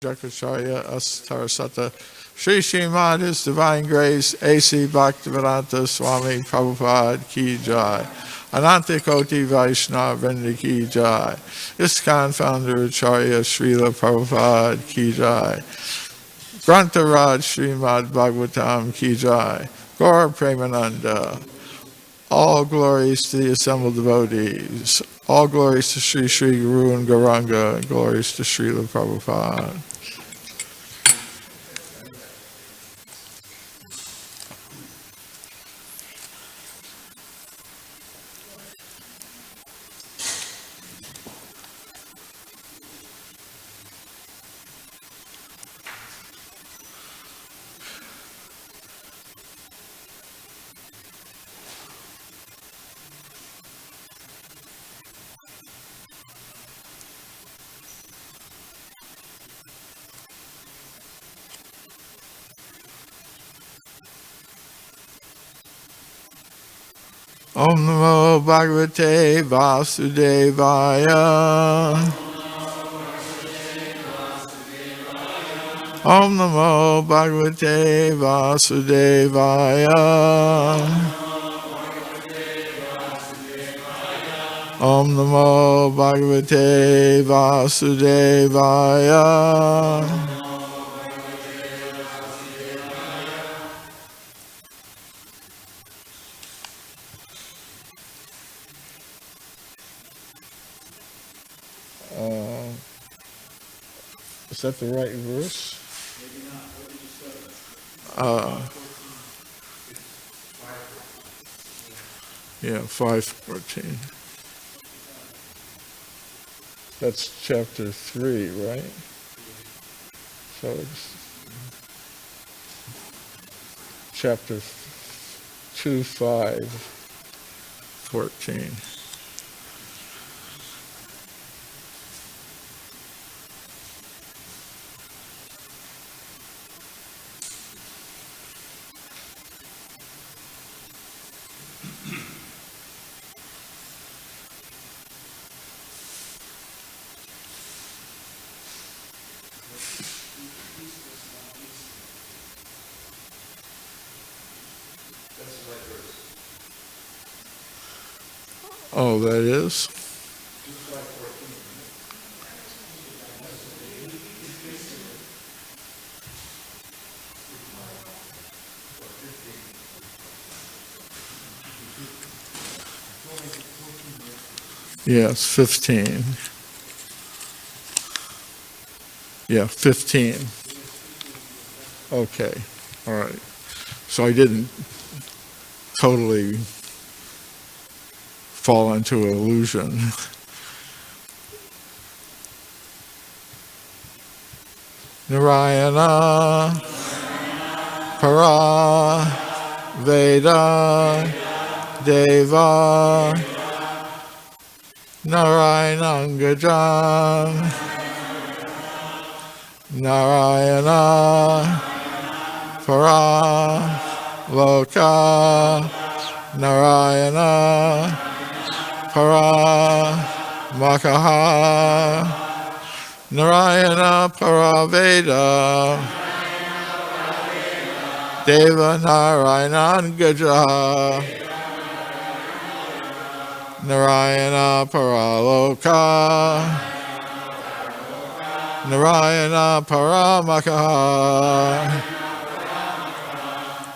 Jakacharya Astarasata Sri Srimad His Divine Grace A.C. Bhaktivedanta Swami Prabhupada Ki Jai Ananta Koti Vaishnava Vrinda Ki Jai ISKCON Founder Acharya Srila Prabhupada Ki Jai Grantaraj Srimad Bhagavatam Ki Jai Gaura Premananda. All glories to the assembled devotees. All glories to Sri Sri Guru and Gauranga. And glories to Srila Prabhupada. Om Namo Bhagavate Vasudevaya. Om Namo Bhagavate Vasudevaya. Om Namo Bhagavate Vasudevaya. Is that the right verse? Maybe not. What did you say? Yeah, 5:14. That's chapter 3, right? So it's chapter 2, 5, 14. Oh, that is? Yes, 15. Yeah, 15. Okay, all right. So I didn't totally fall into illusion. Narayana Para Veda Deva Narayanangajam Narayana Para Loka Narayana Para Makaha Narayana Para Veda Deva Narayanangajam Narayana Paraloka Narayana Paramakaha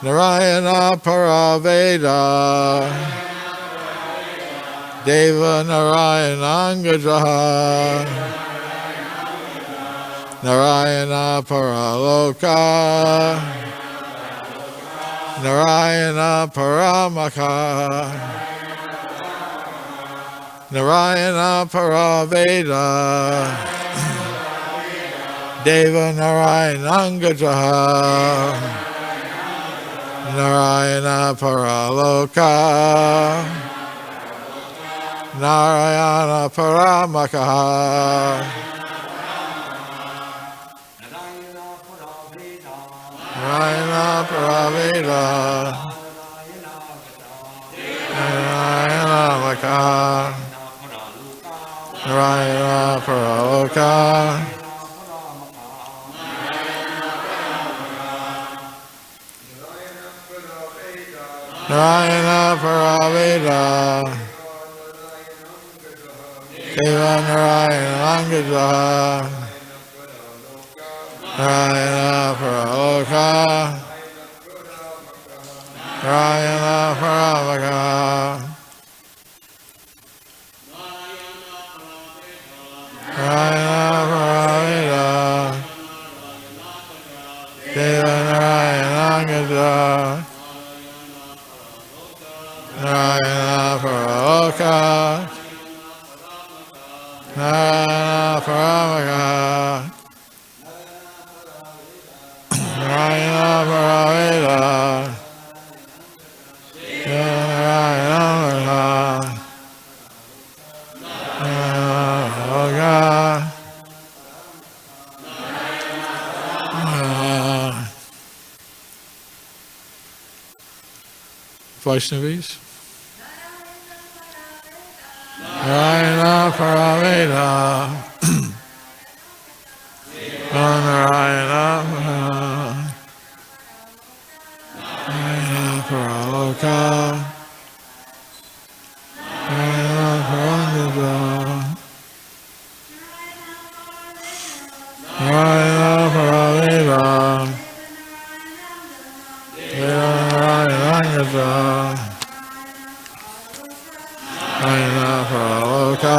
Narayana Paraveda Deva Narayanangajaha Narayana Paraloka Narayana Paramakaha Narayana Paraveda Deva Narayanangajaha Narayana Paraloka Narayana Paramakaha Narayana Paraveda Narayana Makaha Narayana Paraloka Narayana Paraveda Deva Narayana Angajaha Narayana Paraloka Narayana Paramaka Narayana Paraveda Deva Narayana Angajaha Narayana Paraloka Narayana Paramaka Narayana Paraveda Narayana Paraloka Vaishnavis Narayana Paraveda Narayana Paraloka Narayana Paraveda Narayana Paraveda Narayana Narayana Paraloka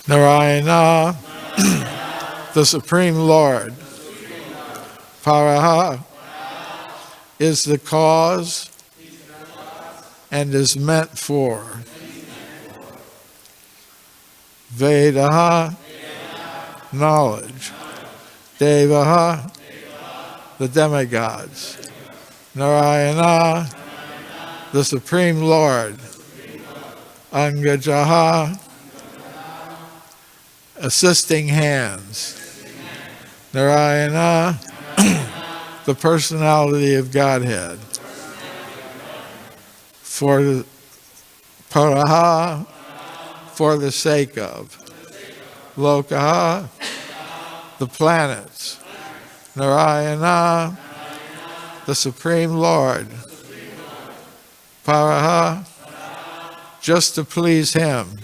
Narayana, the Supreme Lord, Paraha, is the cause and is meant for. Vedaha, knowledge. Devaha, the demigods. Narayana, the Supreme Lord. Angajaha, assisting hands. Narayana, the personality of Godhead. For the Paraha, for the sake of. Lokaha, the planets. Narayana, the Supreme Lord. Paraha, just to please Him.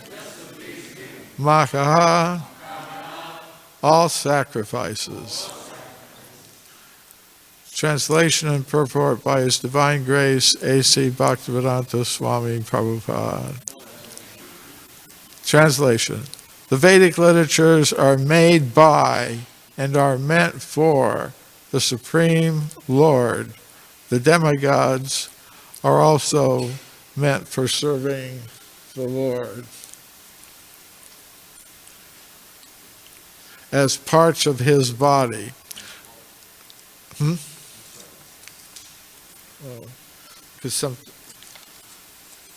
Makaha, all sacrifices. Translation and purport by His Divine Grace, A.C. Bhaktivedanta Swami Prabhupada. Translation. The Vedic literatures are made by and are meant for the Supreme Lord. The demigods are also meant for serving the Lord as parts of His body. Because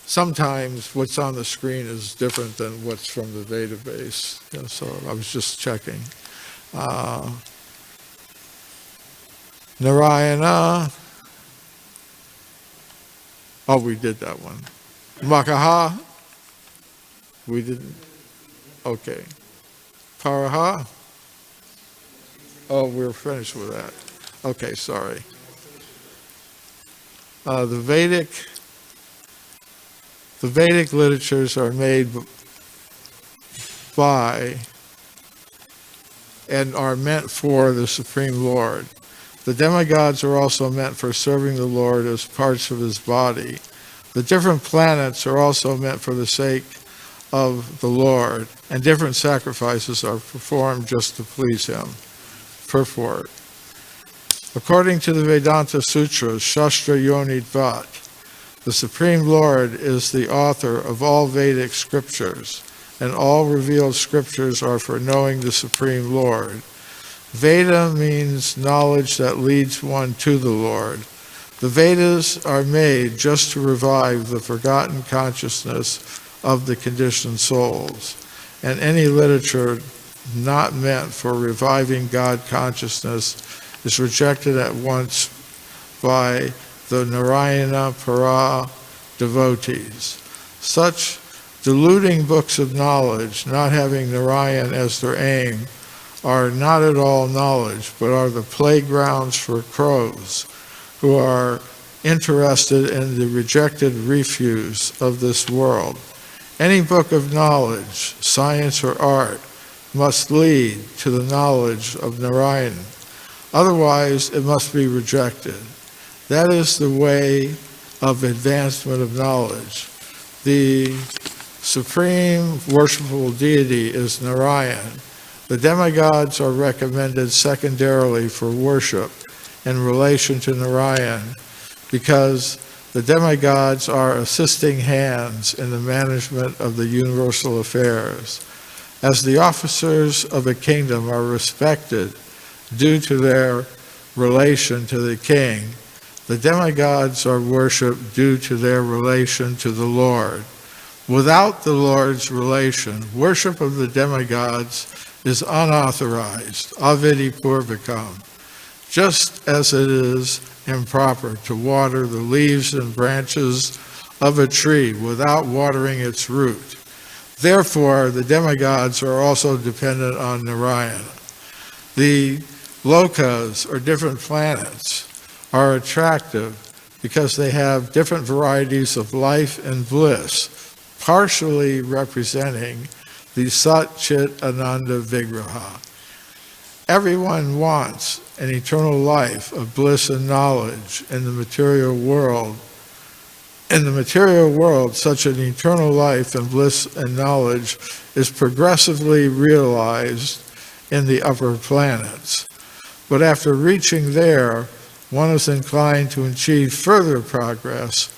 sometimes what's on the screen is different than what's from the database. So I was just checking. Narayana. Oh, we did that one. Makaha. We didn't. Okay. Paraha. Oh, we're finished with that. Okay, sorry. The Vedic literatures are made by and are meant for the Supreme Lord. The demigods are also meant for serving the Lord as parts of His body. The different planets are also meant for the sake of the Lord, and different sacrifices are performed just to please Him. Purport. According to the Vedanta Sutras, Shastra Yonidvat, the Supreme Lord is the author of all Vedic scriptures, and all revealed scriptures are for knowing the Supreme Lord. Veda means knowledge that leads one to the Lord. The Vedas are made just to revive the forgotten consciousness of the conditioned souls, and any literature not meant for reviving God consciousness is rejected at once by the Narayana Para devotees. Such deluding books of knowledge, not having Narayan as their aim, are not at all knowledge, but are the playgrounds for crows who are interested in the rejected refuse of this world. Any book of knowledge, science or art, must lead to the knowledge of Narayan. Otherwise, it must be rejected. That is the way of advancement of knowledge. The supreme worshipful deity is Narayan. The demigods are recommended secondarily for worship in relation to Narayan because the demigods are assisting hands in the management of the universal affairs. As the officers of a kingdom are respected due to their relation to the king, the demigods are worshipped due to their relation to the Lord. Without the Lord's relation, worship of the demigods is unauthorized, avidi purvikam, just as it is improper to water the leaves and branches of a tree without watering its root. Therefore, the demigods are also dependent on Narayana. The lokas, or different planets, are attractive because they have different varieties of life and bliss, partially representing the Sat Chit Ananda Vigraha. Everyone wants an eternal life of bliss and knowledge in the material world. In the material world, such an eternal life and bliss and knowledge is progressively realized in the upper planets. But after reaching there, one is inclined to achieve further progress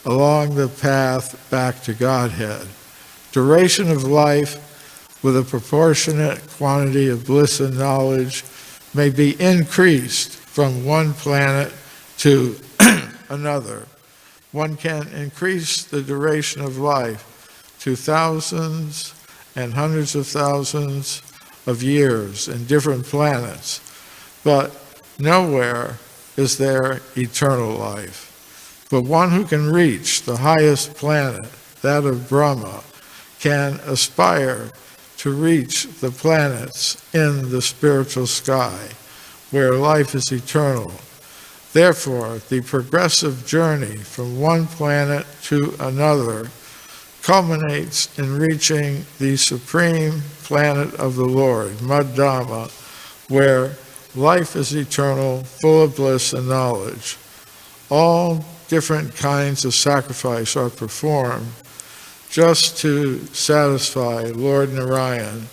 along the path back to Godhead. Duration of life with a proportionate quantity of bliss and knowledge may be increased from one planet to another. One can increase the duration of life to thousands and hundreds of thousands of years in different planets, but nowhere is there eternal life. But one who can reach the highest planet, that of Brahma, can aspire to reach the planets in the spiritual sky, where life is eternal. Therefore, the progressive journey from one planet to another culminates in reaching the supreme planet of the Lord, Madhama, where life is eternal, full of bliss and knowledge. All different kinds of sacrifice are performed just to satisfy Lord Narayan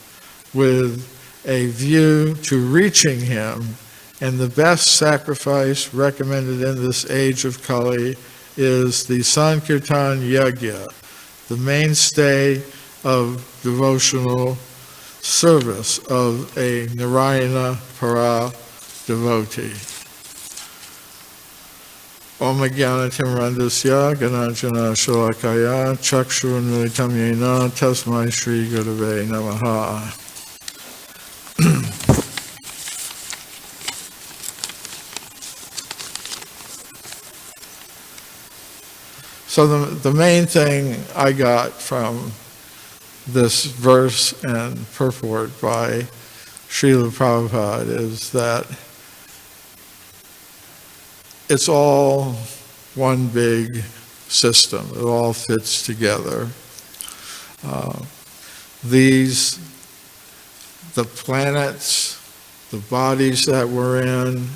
with a view to reaching him. And the best sacrifice recommended in this age of Kali is the Sankirtan Yajna, the mainstay of devotional service of a Narayana Para devotee. Om Jnana Timrandasya Gananjana Shalakaya Chakshur Militam Yena Tasmai Shri Gurave Namaha. So the main thing I got from this verse and purport by Srila Prabhupada is that it's all one big system. It all fits together. The planets, the bodies that we're in,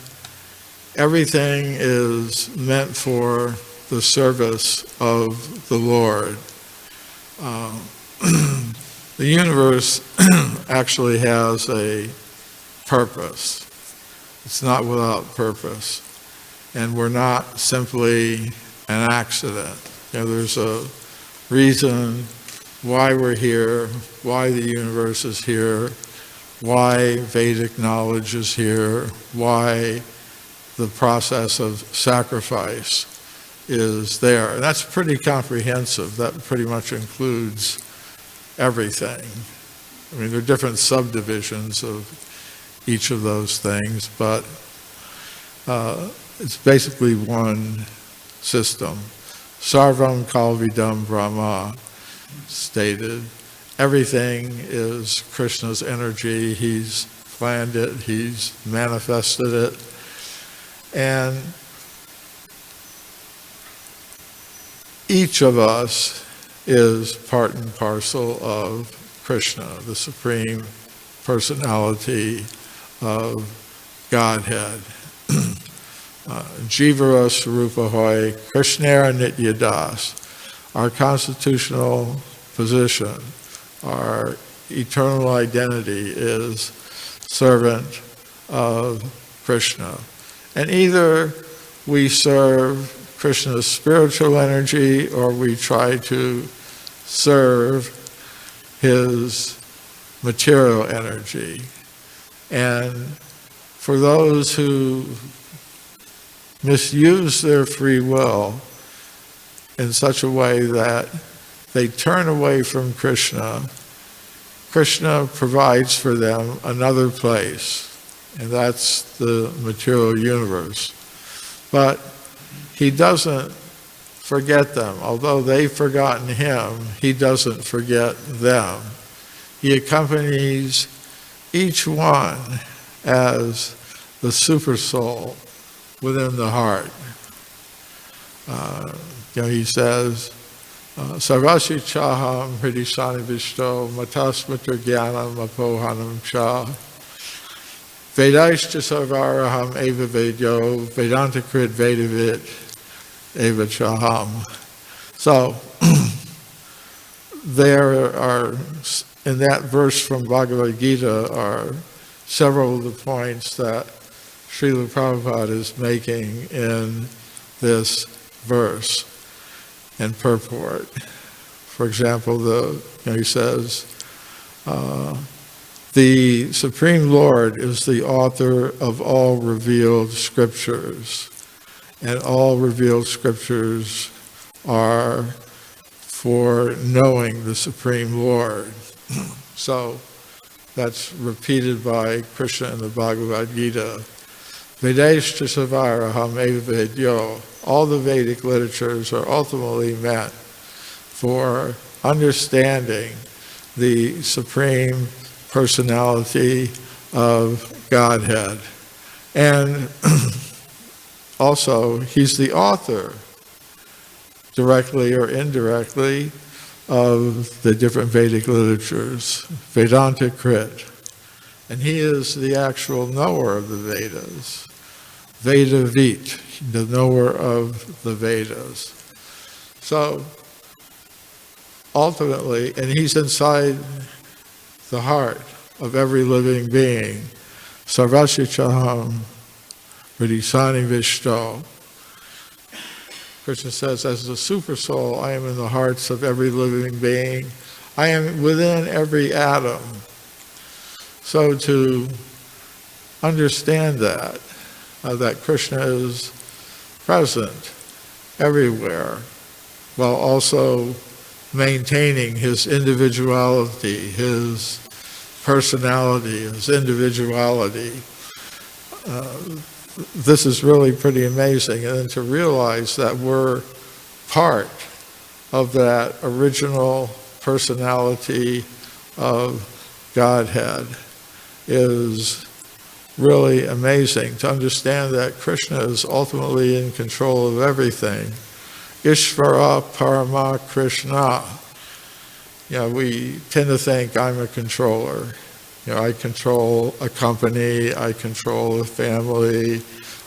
everything is meant for the service of the Lord. The universe actually has a purpose. It's not without purpose. And we're not simply an accident. There's a reason why we're here, why the universe is here, why Vedic knowledge is here, why the process of sacrifice is there. And that's pretty comprehensive. That pretty much includes everything. I mean, there are different subdivisions of each of those things, but it's basically one system. Sarvam Kalvidam Brahma stated, everything is Krishna's energy. He's planned it, he's manifested it. And each of us is part and parcel of Krishna, the Supreme Personality of Godhead. Jivara Sarupa Hoy, Krishnara Nityadas. Our constitutional position, our eternal identity is servant of Krishna. And either we serve Krishna's spiritual energy or we try to serve his material energy. And for those who misuse their free will in such a way that they turn away from Krishna, Krishna provides for them another place, and that's the material universe. But he doesn't forget them. Although they've forgotten him, he doesn't forget them. He accompanies each one as the super soul within the heart. He says, Sarvasi chaham hridisani vishto matasmatra jnanam apohanam cha Vedaishcha sarvaraham eva vedyo vedanta krit vedavit eva chaham. So, there are, in that verse from Bhagavad Gita, are several of the points that Srila Prabhupada is making in this verse and purport. For example, he says, the Supreme Lord is the author of all revealed scriptures, and all revealed scriptures are for knowing the Supreme Lord. So that's repeated by Krishna in the Bhagavad Gita. Vedeshta savaraham eva vedyo. All the Vedic literatures are ultimately meant for understanding the Supreme Personality of Godhead. And also, he's the author, directly or indirectly, of the different Vedic literatures, Vedanta Krit. And he is the actual knower of the Vedas, Vedavit, the knower of the Vedas. So, ultimately, and he's inside the heart of every living being. Sarvasya chaham hridisani vishto. Krishna says, as the super soul, I am in the hearts of every living being. I am within every atom. So to understand that Krishna is present everywhere, while also maintaining his individuality, his personality, his individuality. This is really pretty amazing. And then to realize that we're part of that original personality of Godhead is really amazing. To understand that Krishna is ultimately in control of everything. Ishvara Parama Krishna. We tend to think I'm a controller. I control a company, I control a family,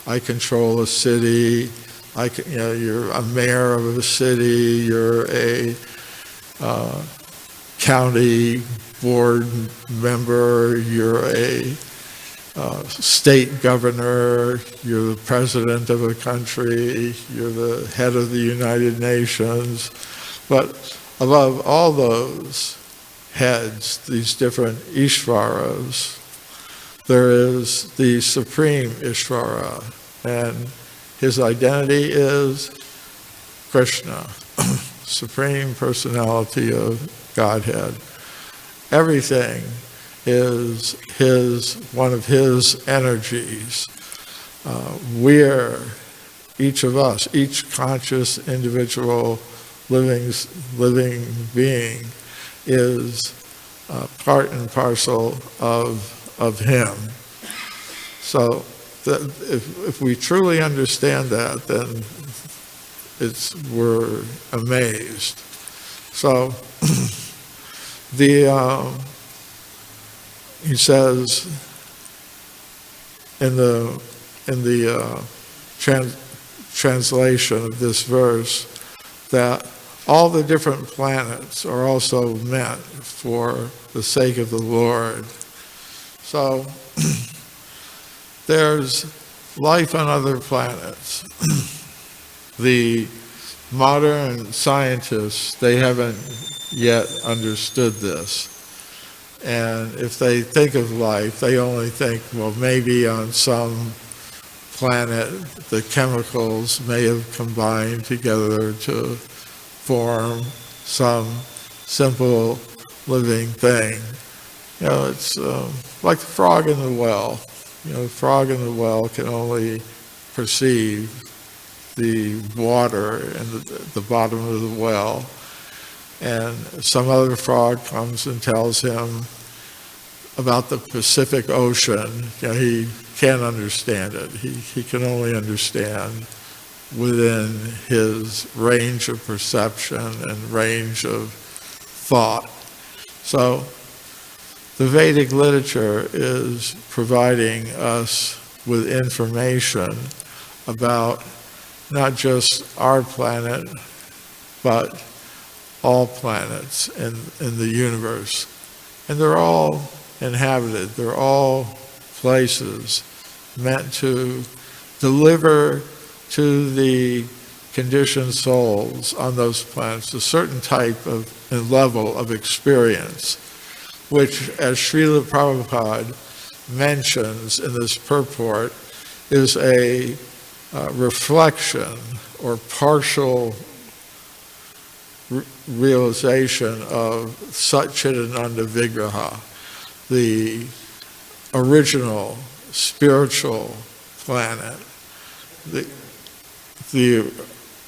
I control a city. You're a mayor of a city, you're a county board member, you're a state governor, you're the president of a country, you're the head of the United Nations. But above all those heads, these different Ishvaras, there is the Supreme Ishvara, and his identity is Krishna, Supreme Personality of Godhead. Everything is one of his energies. We're, each of us, each conscious individual living being is part and parcel of of him. So that if we truly understand that, then we're amazed. So he says in the translation of this verse that all the different planets are also meant for the sake of the Lord. So there's life on other planets. The modern scientists, they haven't yet understood this. And if they think of life, they only think, well, maybe on some planet the chemicals may have combined together to form some simple living thing. You know, it's like the frog in the well. You know, the frog in the well can only perceive the water in the bottom of the well. And some other frog comes and tells him about the Pacific Ocean. You know, he can't understand it. He can only understand within his range of perception and range of thought. So the Vedic literature is providing us with information about not just our planet, but all planets in the universe. And they're all inhabited. They're all places meant to deliver to the conditioned souls on those planets a certain type of and level of experience, which, as Srila Prabhupada mentions in this purport, is a reflection or partial realization of Satchidananda Vigraha, the original spiritual planet, the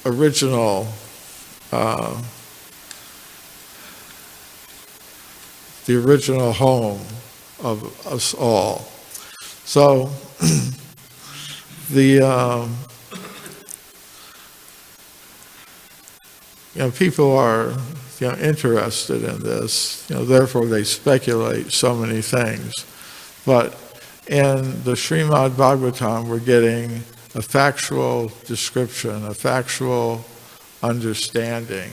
original home of us all. So people are interested in this, therefore they speculate so many things. But in the Srimad Bhagavatam, we're getting a factual description, a factual understanding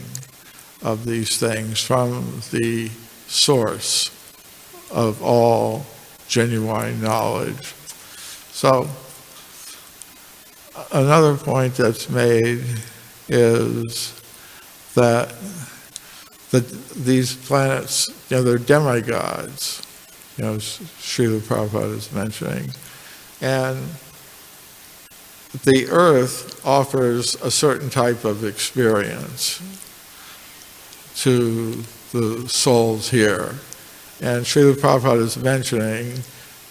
of these things from the source of all genuine knowledge. So another point that's made is that these planets, they're demigods, Srila Prabhupada is mentioning. And the earth offers a certain type of experience to the souls here. And Srila Prabhupada is mentioning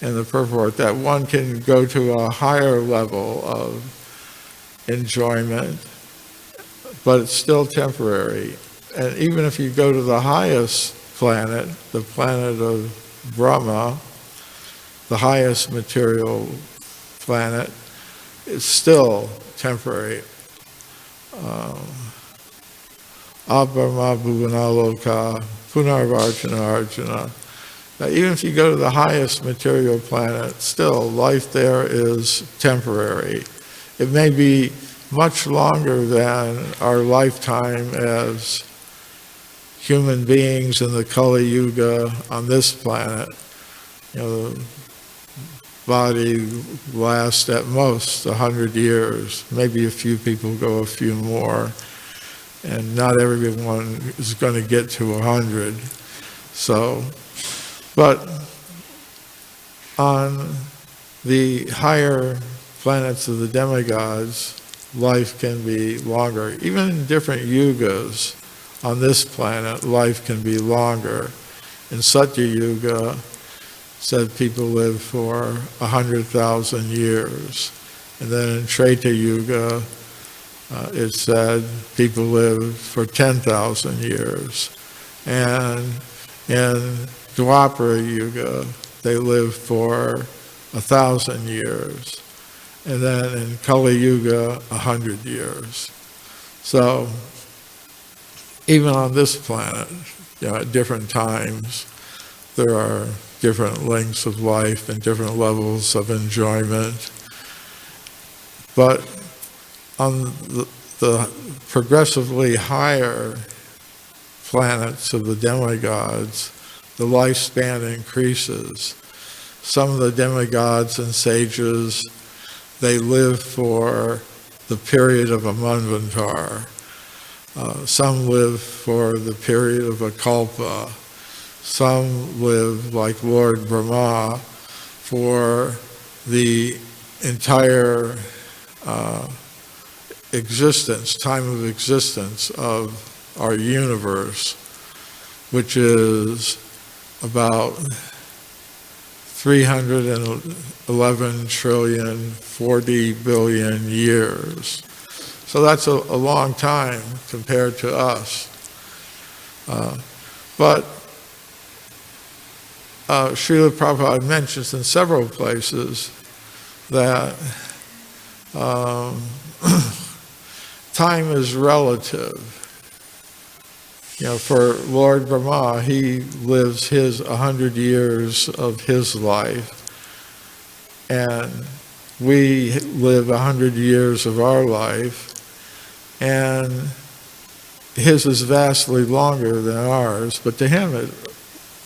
in the purport that one can go to a higher level of enjoyment, but it's still temporary. And even if you go to the highest planet, the planet of Brahma, the highest material planet, it's still temporary. Abrahma bhuvanaloka punarvarjana arjuna. Now, even if you go to the highest material planet, still life there is temporary. It may be much longer than our lifetime as human beings in the Kali Yuga on this planet. The body lasts at most 100 years. Maybe a few people go a few more, and not everyone is going to get to 100. So, but on the higher planets of the demigods, life can be longer. Even in different yugas on this planet, life can be longer. In Satya Yuga, said people live for 100,000 years. And then in Treta Yuga, it said people live for 10,000 years. And in Dwapara Yuga, they live for 1,000 years. And then in Kali Yuga, 100 years. So even on this planet, at different times, there are different lengths of life and different levels of enjoyment. But on the progressively higher planets of the demigods, the lifespan increases. Some of the demigods and sages, they live for the period of a manvantar. Some live for the period of a kalpa. Some live, like Lord Brahma, for the entire time of existence of our universe, which is about 311 trillion, 40 billion years. So that's a long time compared to us. But Srila Prabhupada mentions in several places that time is relative. For Lord Brahma, he lives his 100 years of his life, and we live 100 years of our life, and his is vastly longer than ours, but to him it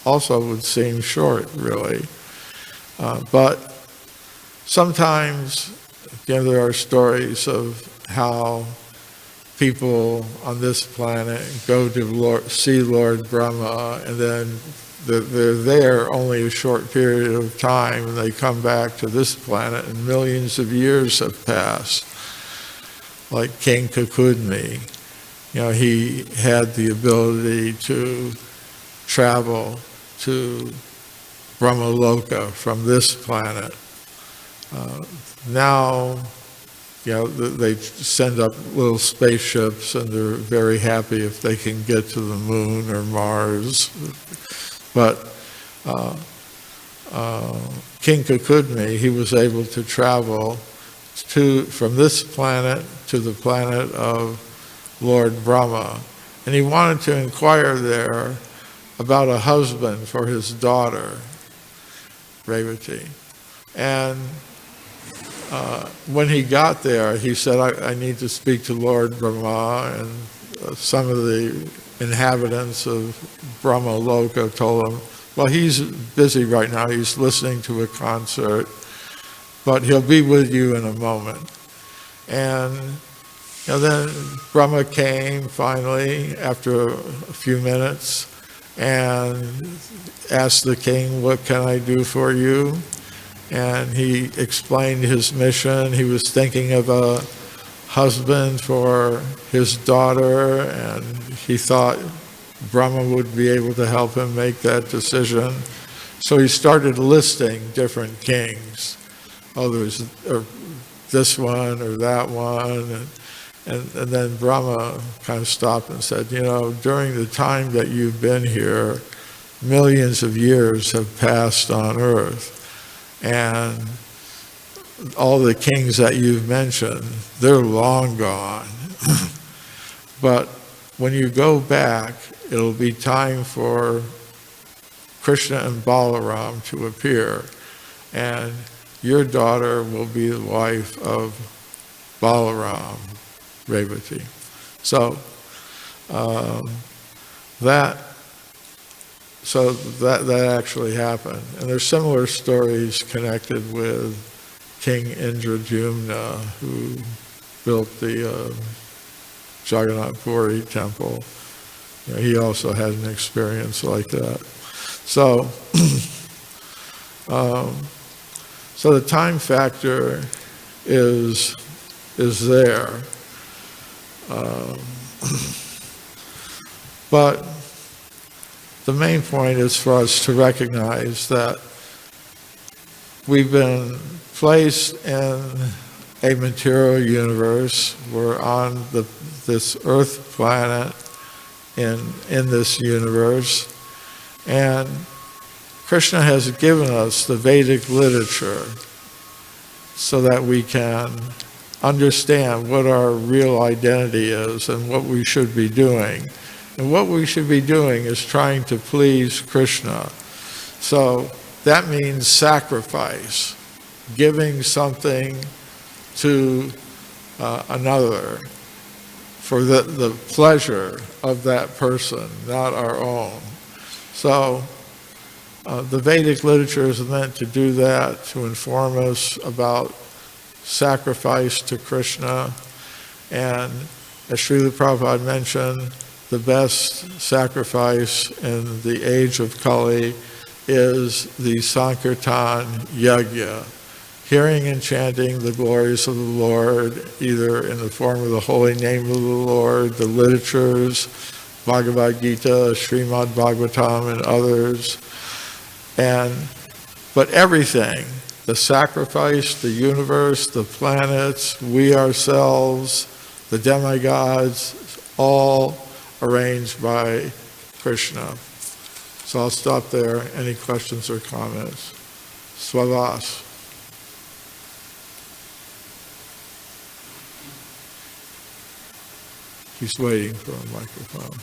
also would seem short, really. But sometimes, there are stories of how people on this planet go to see Lord Brahma, and then they're there only a short period of time, and they come back to this planet, and millions of years have passed. Like King Kakudmi, he had the ability to travel to Brahmaloka from this planet. Now, they send up little spaceships, and they're very happy if they can get to the moon or Mars. But King Kakudmi, he was able to travel from this planet to the planet of Lord Brahma. And he wanted to inquire there about a husband for his daughter, Revati. And when he got there, he said, I need to speak to Lord Brahma, and some of the inhabitants of Brahma Loka told him, well, he's busy right now, he's listening to a concert, but he'll be with you in a moment. And then Brahma came finally after a few minutes and asked the king, what can I do for you? And he explained his mission. He was thinking of a husband for his daughter, and he thought Brahma would be able to help him make that decision. So he started listing different kings. Oh, there's this one or that one. And then Brahma kind of stopped and said, during the time that you've been here, millions of years have passed on earth. And all the kings that you've mentioned, they're long gone. But when you go back, it'll be time for Krishna and Balaram to appear. And your daughter will be the wife of Balaram, Revati. So that actually happened. And there's similar stories connected with King Indradyumna, who built the Jagannath Puri temple. He also had an experience like that. So, so the time factor is there. But the main point is for us to recognize that we've been placed in a material universe. We're on this Earth planet in this universe, and Krishna has given us the Vedic literature so that we can understand what our real identity is and what we should be doing. And what we should be doing is trying to please Krishna. So that means sacrifice, giving something to another for the pleasure of that person, not our own. So the Vedic literature is meant to do that, to inform us about sacrifice to Krishna. And as Srila Prabhupada mentioned, the best sacrifice in the age of Kali is the Sankirtan Yajna, hearing and chanting the glories of the Lord, either in the form of the holy name of the Lord, the literatures, Bhagavad Gita, Srimad Bhagavatam, and others. But everything, the sacrifice, the universe, the planets, we ourselves, the demigods, all arranged by Krishna. So I'll stop there. Any questions or comments? Swavas. He's waiting for a microphone.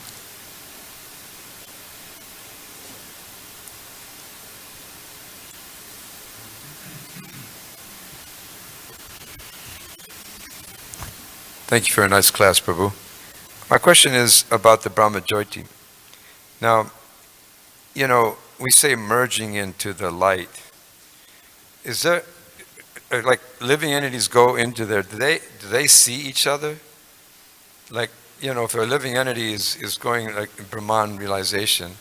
Thank you for a nice class, Prabhu. My question is about the Brahma Jyoti. Now, we say merging into the light. Is there, like, living entities go into there? Do they see each other? Like, if a living entity is going like Brahman realization,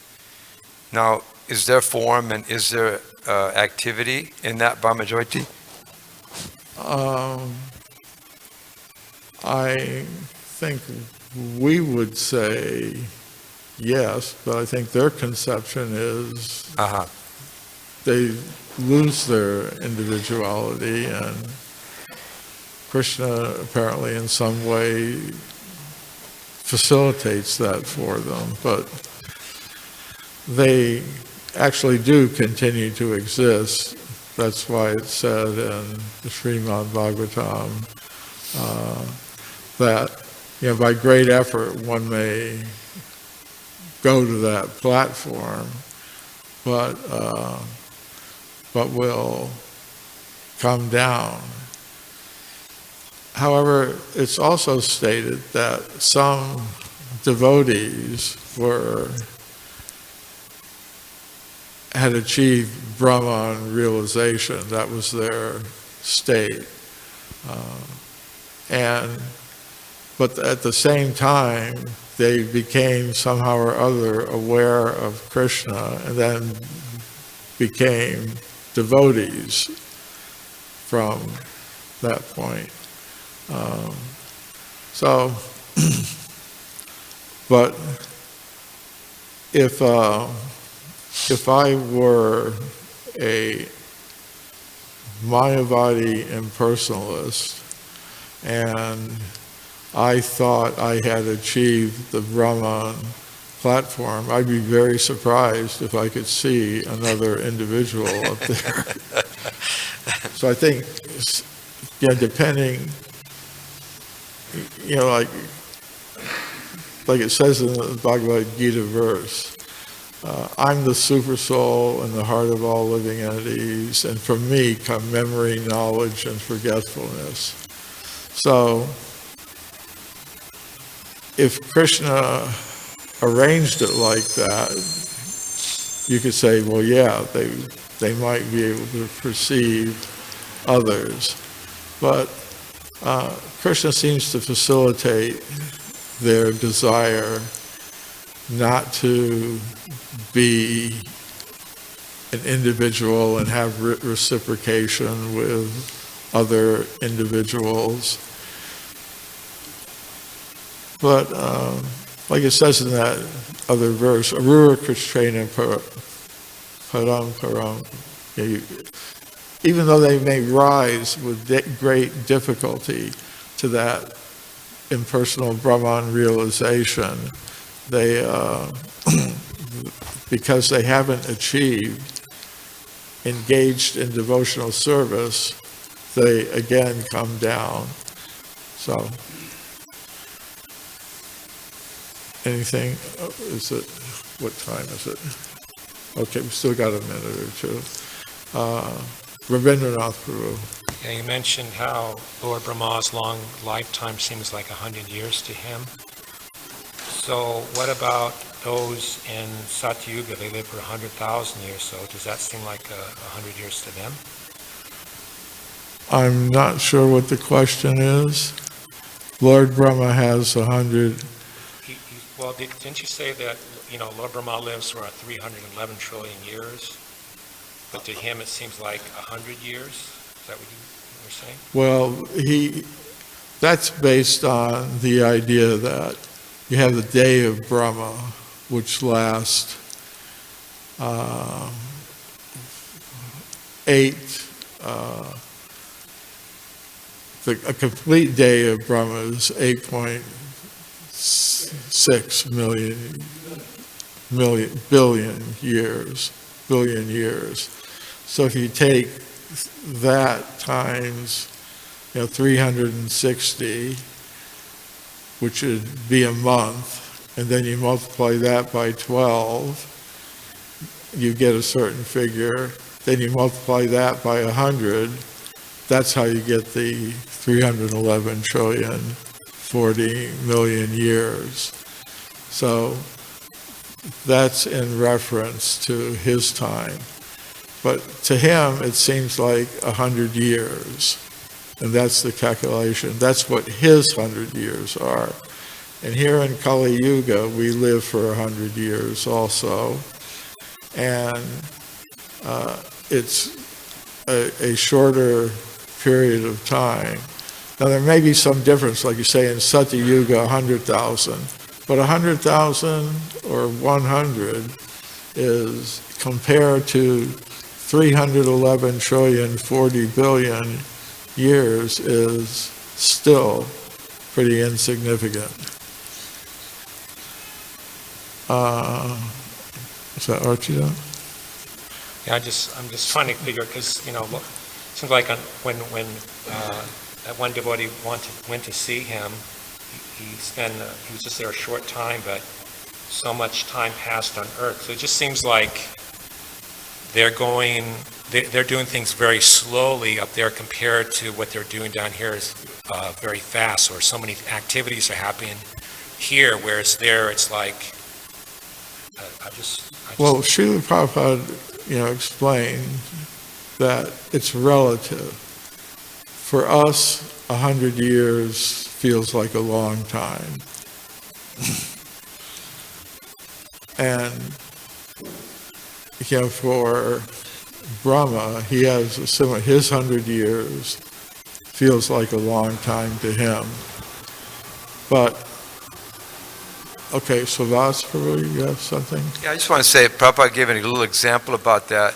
now is there form and is there activity in that Brahma Jyoti? I think we would say yes, but I think their conception is they lose their individuality, and Krishna apparently in some way facilitates that for them, but they actually do continue to exist. That's why it's said in the Srimad Bhagavatam that by great effort one may go to that platform, but will come down. However, it's also stated that some devotees had achieved Brahman realization. That was their state. But at the same time, they became somehow or other aware of Krishna and then became devotees from that point. But if I were a Mayavadi impersonalist and I thought I had achieved the Brahman platform, I'd be very surprised if I could see another individual up there. So I think, depending, like it says in the Bhagavad Gita verse, I'm the super soul in the heart of all living entities, and from me come memory, knowledge, and forgetfulness. So, if Krishna arranged it like that, you could say, well, yeah, they might be able to perceive others. But Krishna seems to facilitate their desire not to be an individual and have reciprocation with other individuals. But like it says in that other verse, Arura Krishna Param Param, even though they may rise with great difficulty to that impersonal Brahman realization, they because they haven't achieved engaged in devotional service, they again come down. So, anything, is it, what time is it? Okay, we still got a minute or two. Rabindranath Prabhu. Yeah, you mentioned how Lord Brahma's long lifetime seems like 100 years to him. So what about those in Satyuga? They live for 100,000 years, so does that seem like 100 years to them? I'm not sure what the question is. Lord Brahma has 100. Well, didn't you say that, Lord Brahma lives for 311 trillion years, but to him it seems like 100 years? Is that what you were saying? Well, that's based on the idea that you have the day of Brahma, which lasts a complete day of Brahma is 8.6 billion years. So if you take that times 360, which would be a month, and then you multiply that by 12, you get a certain figure. Then you multiply that by 100. That's how you get the 311 trillion, 40 million years. So that's in reference to his time. But to him, it seems like 100 years. And that's the calculation. That's what his 100 years are. And here in Kali Yuga, we live for 100 years also. And it's a shorter period of time. Now, there may be some difference, like you say, in Satya Yuga, 100,000. But 100,000 or 100 is compared to 311 trillion, 40 billion years is still pretty insignificant. Is that Archie? Yeah, I'm just trying to figure, because it seems like when that one devotee went to see him, he was just there a short time, but so much time passed on Earth. So it just seems like they're doing things very slowly up there compared to what they're doing down here is very fast, or so many activities are happening here, whereas there it's like Well, Srila Prabhupada, explained that it's relative. For us, 100 years feels like a long time. And, for Brahma, he has a similar, his 100 years feels like a long time to him. But, okay, so Vas Prabhu, you have something? Yeah, I just want to say, Prabhupada gave a little example about that.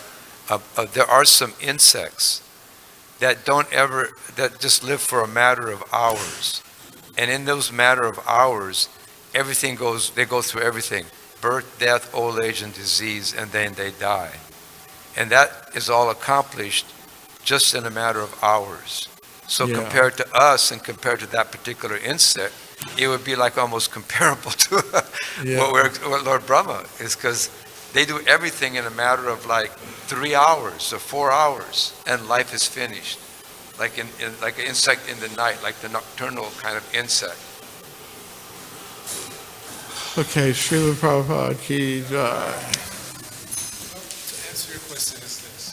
There are some insects that just live for a matter of hours. And in those matter of hours, they go through everything. Birth, death, old age, and disease, and then they die. And that is all accomplished just in a matter of hours. So compared to us and compared to that particular insect, it would be like almost comparable to what Lord Brahma is, because they do everything in a matter of like 3 hours or 4 hours, and life is finished. Like like an insect in the night, like the nocturnal kind of insect. Okay, Srila Prabhupada ki jai. To answer your question is this.